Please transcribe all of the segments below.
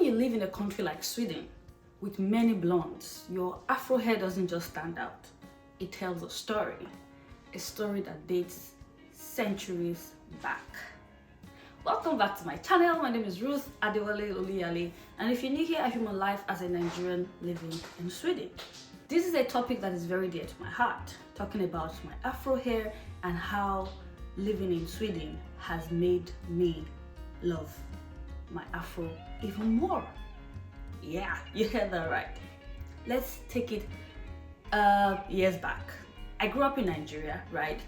you live in a country like Sweden with many blondes, your afro hair doesn't just stand out. It tells a story that dates centuries back. Welcome back to my channel. My name is Ruth Adewale Oluyale, and if you're new here, I film my life as a Nigerian living in Sweden. This is a topic that is very dear to my heart, talking about my afro hair and how living in Sweden has made me love my afro even more. Yeah, you heard that right. Let's take it years back. I grew up in Nigeria, right?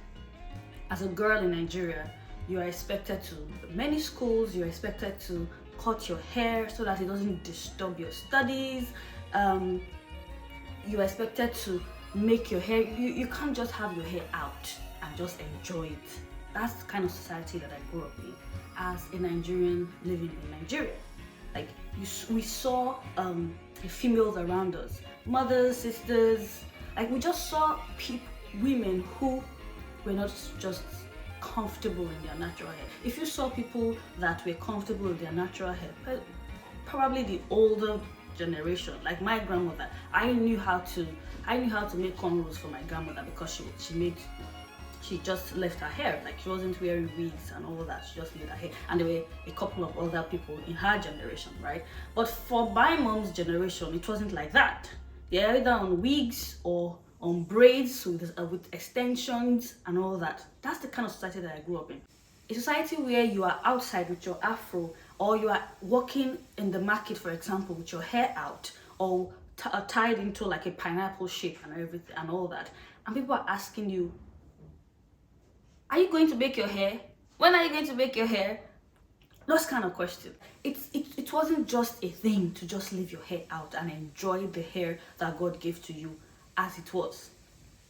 As a girl in Nigeria, you are expected to many schools, you're expected to cut your hair so that it doesn't disturb your studies. You're expected to make your hair, you can't just have your hair out and just enjoy it. That's the kind of society that I grew up in as a Nigerian living in Nigeria. Like we saw the females around us, mothers, sisters, like we just saw women who were not just comfortable in their natural hair. If you saw people that were comfortable with their natural hair, probably the older generation, like my grandmother, I knew how to make cornrows for my grandmother because she just left her hair, like she wasn't wearing wigs and all that, she just made her hair. And there were a couple of other people in her generation, right? But for my mom's generation, it wasn't like that. They're either on wigs or on braids with extensions and all that. That's the kind of society that I grew up in. A society where you are outside with your afro, or you are walking in the market, for example, with your hair out, or tied into like a pineapple shape and everything and all that. And people are asking you, are you going to make your hair? When are you going to make your hair? Those kind of questions. It wasn't just a thing to just leave your hair out and enjoy the hair that God gave to you as it was.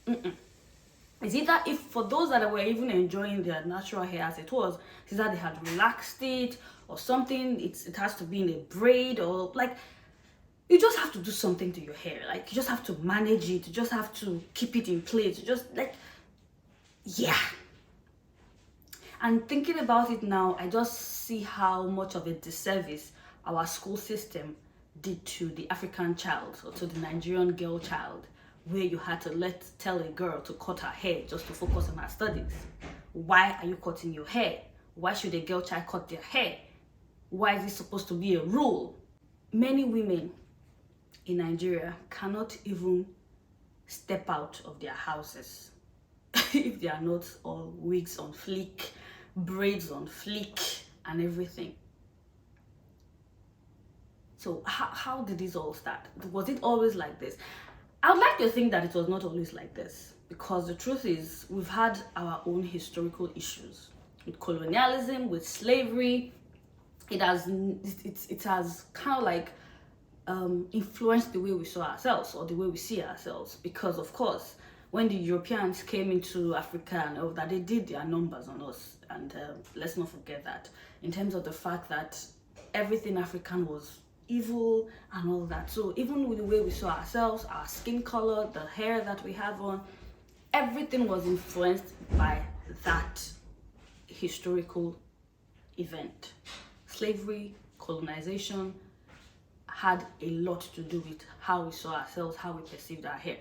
It's either, if for those that were even enjoying their natural hair as it was, it's either they had relaxed it or something. It has to be in a braid, or like you just have to do something to your hair. Like you just have to manage it. You just have to keep it in place. You just like, yeah. And thinking about it now, I just see how much of a disservice our school system did to the African child, or to the Nigerian girl child, where you had to tell a girl to cut her hair just to focus on her studies. Why are you cutting your hair? Why should a girl child cut their hair? Why is it supposed to be a rule? Many women in Nigeria cannot even step out of their houses if they are not all wigs on fleek, braids on fleek and everything. So how did this all start? Was it always like this? I would like to think that it was not always like this, because the truth is we've had our own historical issues with colonialism, with slavery. It has kind of like influenced the way we saw ourselves, or the way we see ourselves, because of course when the Europeans came into Africa and all that, they did their numbers on us. And let's not forget that, in terms of the fact that everything African was evil and all that. So even with the way we saw ourselves, our skin color, the hair that we have on, everything was influenced by that historical event. Slavery, colonization had a lot to do with how we saw ourselves, how we perceived our hair.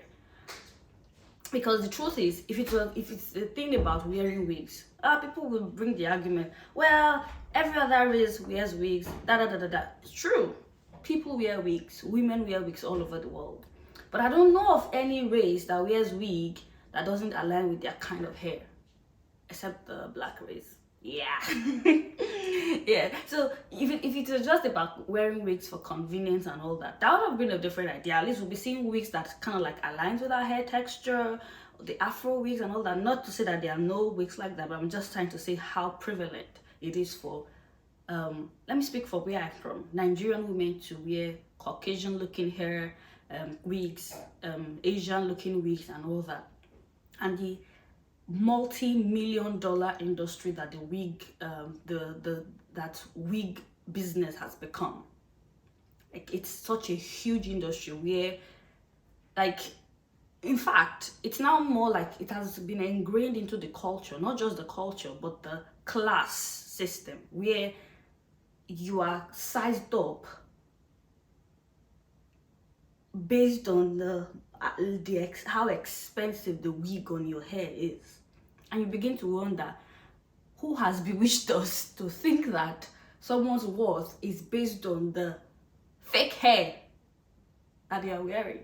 Because the truth is, if it's the thing about wearing wigs, people will bring the argument, well, every other race wears wigs, It's true. People wear wigs, women wear wigs all over the world. But I don't know of any race that wears wig that doesn't align with their kind of hair, except the black race. Yeah. Yeah. So if it was just about wearing wigs for convenience and all that, that would have been a different idea. At least we'll be seeing wigs that kind of like aligns with our hair texture, the afro wigs and all that. Not to say that there are no wigs like that, but I'm just trying to say how prevalent it is for let me speak for where I'm from, Nigerian women to wear Caucasian looking hair, wigs, Asian looking wigs and all that. And the multi-million-dollar industry that the wig that wig business has become. Like, it's such a huge industry where, like, in fact, it's now more like it has been ingrained into the culture, not just the culture, but the class system, where you are sized up based on how expensive the wig on your hair is. And you begin to wonder, who has bewitched us to think that someone's worth is based on the fake hair that they are wearing?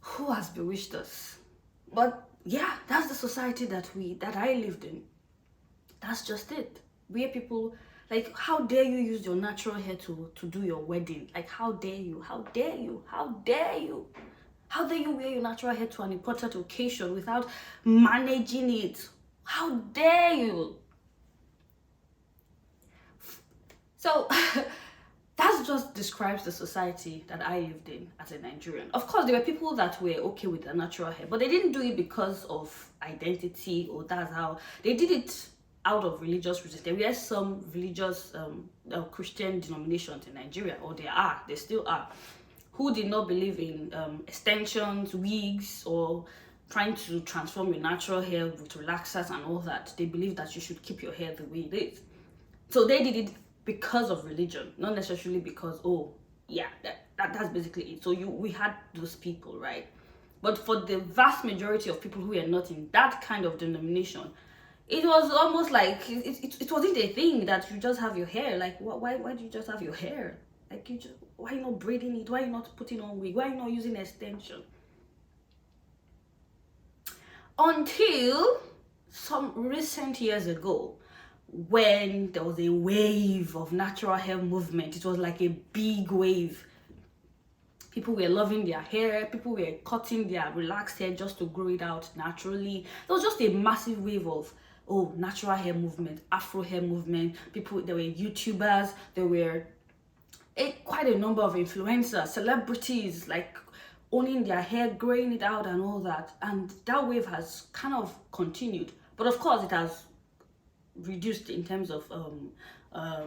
Who has bewitched us? But yeah, that's the society that I lived in. That's just it. Where people, like, how dare you use your natural hair to do your wedding? Like, how dare you? How dare you? How dare you? How dare you wear your natural hair to an important occasion without managing it? How dare you? So that just describes the society that I lived in as a Nigerian. Of course, there were people that were okay with their natural hair, but they didn't do it because of identity, or that's how they did it, out of religious reasons. There were some religious Christian denominations in Nigeria, or they still are, who did not believe in extensions, wigs, or trying to transform your natural hair with relaxers and all that. They believe that you should keep your hair the way it is. So they did it because of religion, not necessarily because, oh yeah, that's basically it. So we had those people, right? But for the vast majority of people who are not in that kind of denomination, it was almost like it wasn't a thing that you just have your hair. Like, why do you just have your hair? Like, why are you not braiding it? Why are you not putting on wig? Why are you not using extension? Until some recent years ago, when there was a wave of natural hair movement. It was like a big wave. People were loving their hair. People were cutting their relaxed hair just to grow it out naturally. There was just a massive wave of natural hair movement, Afro hair movement. There were YouTubers. There were quite a number of influencers, celebrities, like owning their hair, growing it out and all that. And that wave has kind of continued. But of course, it has reduced in terms of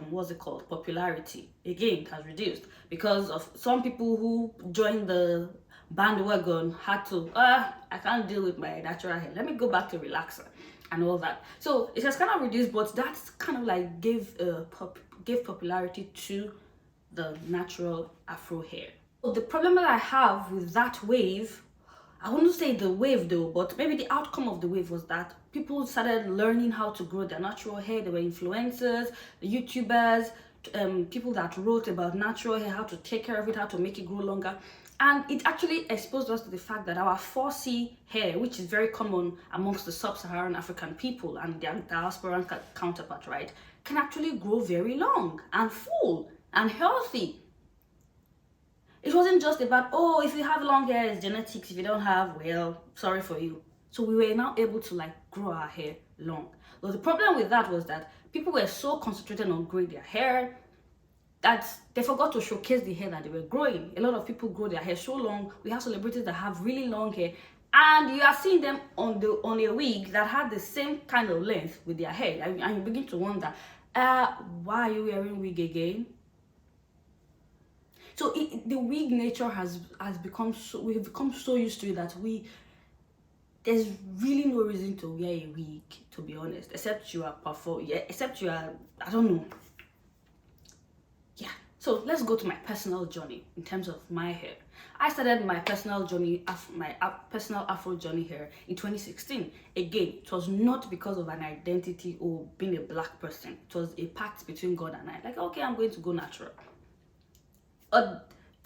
what's it called, popularity. Again, it has reduced because of some people who joined the bandwagon had to I can't deal with my natural hair, let me go back to relaxer and all that. So it has kind of reduced, but that's kind of like gave popularity to the natural Afro hair. So the problem that I have with that wave, I wouldn't say the wave though, but maybe the outcome of the wave was that people started learning how to grow their natural hair. There were influencers, YouTubers, people that wrote about natural hair, how to take care of it, how to make it grow longer. And it actually exposed us to the fact that our 4C hair, which is very common amongst the sub-Saharan African people and their diasporan counterpart, right, can actually grow very long and full and healthy. It wasn't just about, if you have long hair, it's genetics. If you don't have, well, sorry for you. So we were now able to like grow our hair long. But the problem with that was that people were so concentrated on growing their hair that they forgot to showcase the hair that they were growing. A lot of people grow their hair so long. We have celebrities that have really long hair, and you are seeing them on a wig that had the same kind of length with their hair, and you begin to wonder, why are you wearing wig again? So the wig nature has become so, we've become so used to it that there's really no reason to wear a wig, to be honest, except you are I don't know. Yeah. So let's go to my personal journey in terms of my hair. I started my personal journey, my personal Afro journey here in 2016. Again, it was not because of an identity or being a black person. It was a pact between God and I. Like, okay, I'm going to go natural.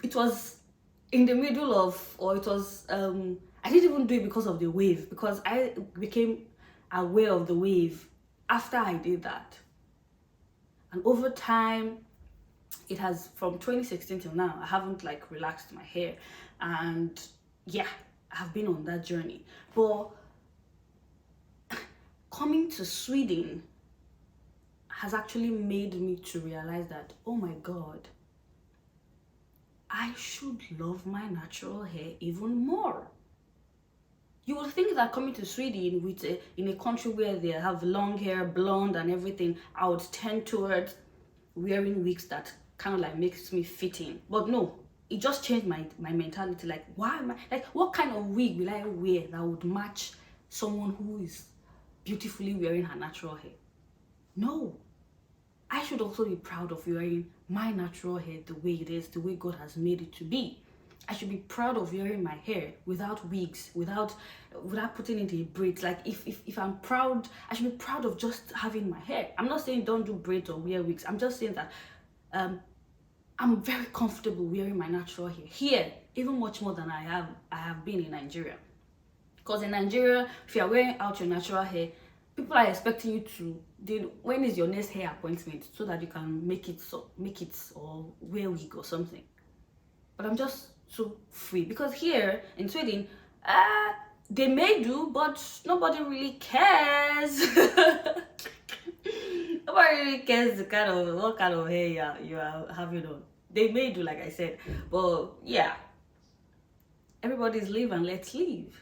It was in the middle of, or it was, I didn't even do it because of the wave, because I became aware of the wave after I did that. And over time, it has, from 2016 till now, I haven't like relaxed my hair. And yeah, I've been on that journey. But coming to Sweden has actually made me to realize that, oh my God, I should love my natural hair even more. You would think that coming to Sweden in a country where they have long hair, blonde and everything, I would tend towards wearing wigs that kind of like makes me fit in. But no, it just changed my mentality. Like, why am I, like, what kind of wig will I wear that would match someone who is beautifully wearing her natural hair? No, I should also be proud of wearing my natural hair the way it is, the way God has made it to be. I should be proud of wearing my hair without wigs, without putting it in braids. Like if I'm proud, I should be proud of just having my hair. I'm not saying don't do braids or wear wigs. I'm just saying that I'm very comfortable wearing my natural hair here, even much more than I have been in Nigeria. Because in Nigeria, if you are wearing out your natural hair, people are expecting you to, when is your next hair appointment, so that you can make it or wear wig or something. But I'm just so free, because here in Sweden, they may do, but nobody really cares. Nobody really cares what kind of hair you are having on. They may do, like I said, but yeah, everybody's live and let's live.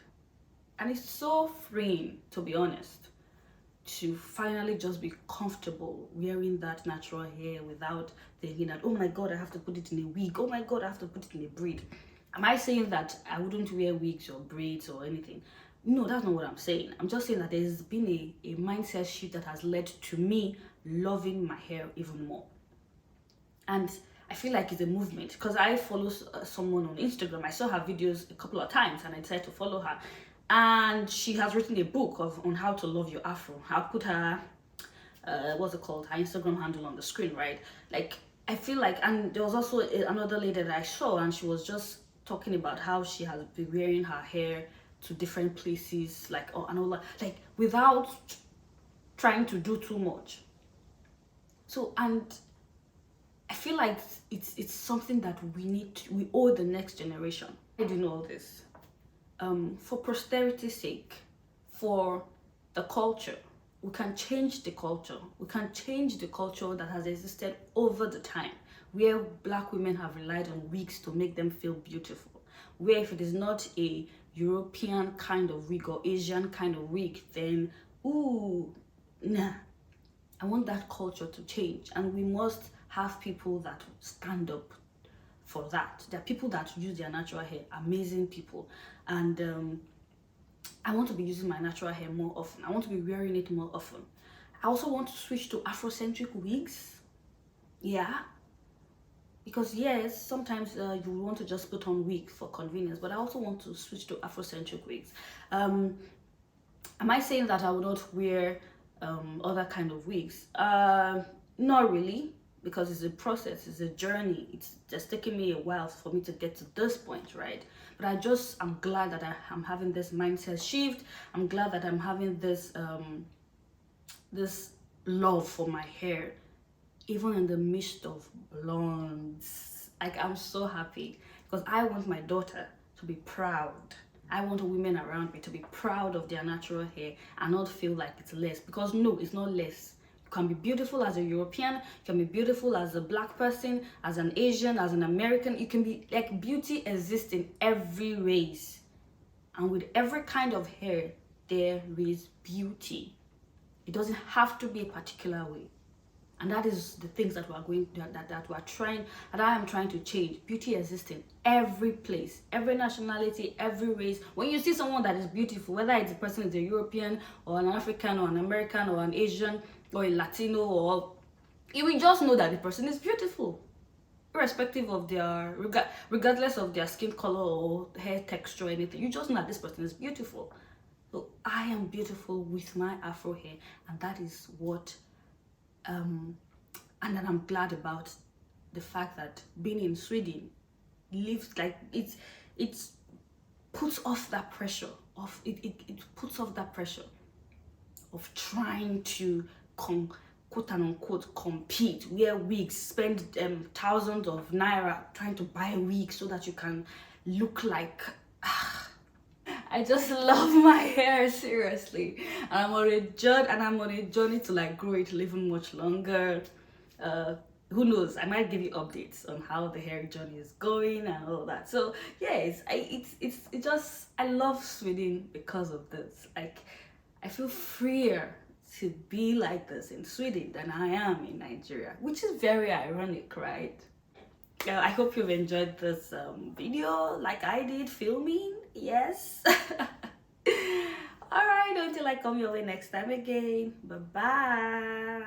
And it's so freeing, to be honest, to finally just be comfortable wearing that natural hair without thinking that, oh my God, I have to put it in a wig. Oh my God, I have to put it in a braid. Am I saying that I wouldn't wear wigs or braids or anything? No, that's not what I'm saying. I'm just saying that there's been a mindset shift that has led to me loving my hair even more. And I feel like it's a movement, because I follow someone on Instagram. I saw her videos a couple of times and I decided to follow her. And she has written a book on how to love your afro. I'll put her, what's it called, her Instagram handle on the screen, right? Like, I feel like, and there was also another lady that I saw, and she was just talking about how she has been wearing her hair to different places, like, and all that, like, without trying to do too much. So, and I feel like it's something that we owe the next generation. I do know all this. For posterity's sake, for the culture, we can change the culture. We can change the culture that has existed over the time, where Black women have relied on wigs to make them feel beautiful. Where if it is not a European kind of wig or Asian kind of wig, then ooh, nah. I want that culture to change, and we must have people that stand up for that. There are people that use their natural hair, amazing people, and I want to be using my natural hair more often. I want to be wearing it more often. I also want to switch to Afrocentric wigs. Yeah, because yes, sometimes you want to just put on wig for convenience, but I also want to switch to Afrocentric wigs. Am I saying that I will not wear other kind of wigs? Not really, because it's a process, it's a journey. It's just taking me a while for me to get to this point, right? But I'm glad that I'm having this mindset shift. I'm glad that I'm having this this love for my hair, even in the midst of blondes. Like, I'm so happy, because I want my daughter to be proud. I want women around me to be proud of their natural hair and not feel like it's less, because no, it's not less. You can be beautiful as a European, you can be beautiful as a Black person, as an Asian, as an American. You can be, like, beauty exists in every race, and with every kind of hair there is beauty. It doesn't have to be a particular way. And that is the things that I am trying to change. Beauty exists in every place, every nationality, every race. When you see someone that is beautiful, whether it's a person is a European or an African or an American or an Asian or a Latino, or you will just know that the person is beautiful, irrespective of their, regardless of their skin color or hair texture or anything. You just know that this person is beautiful. So I am beautiful with my Afro hair, and that is what and then I'm glad about the fact that being in Sweden lives, like, it puts off that pressure of it puts off that pressure of trying to quote and unquote compete, wear wigs, spend thousands of naira trying to buy wigs so that you can look like I just love my hair, seriously. And I'm on a journey to, like, grow it even much longer. Who knows, I might give you updates on how the hair journey is going and all that. So yes, I love Sweden because of this. Like, I feel freer to be like this in Sweden than I am in Nigeria, which is very ironic, right? I hope you've enjoyed this video like I did filming. Yes. All right, until I come your way next time again. Bye bye.